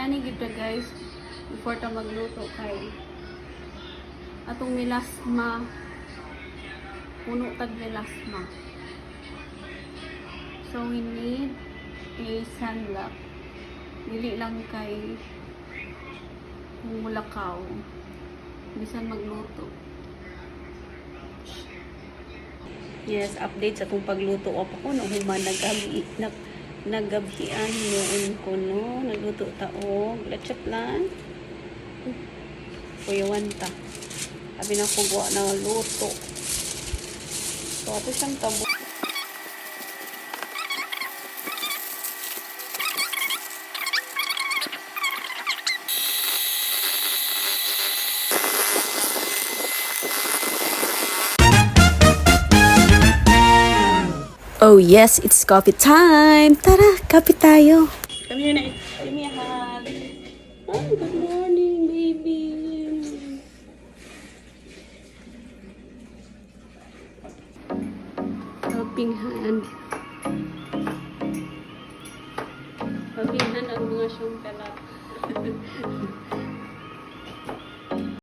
Ani gid guys, before ta magluto kay atong milasma, puno tag milasma. So we need a sunblock. Dili lang kay mulakaw. Bisan magluto. Yes, update sa itong pagluto ko pa ko. Human naggabihan noon ko no. Nagluto taog. Lechaplan. Kuyawan ta. Sabi na ko gawa na luto. So, ato siyang tabo. Oh yes, it's coffee time! Tara, kape tayo! Come here na. Give me a hug. Oh, good morning, baby. Helping hand. Helping hand ang mga siyong talat.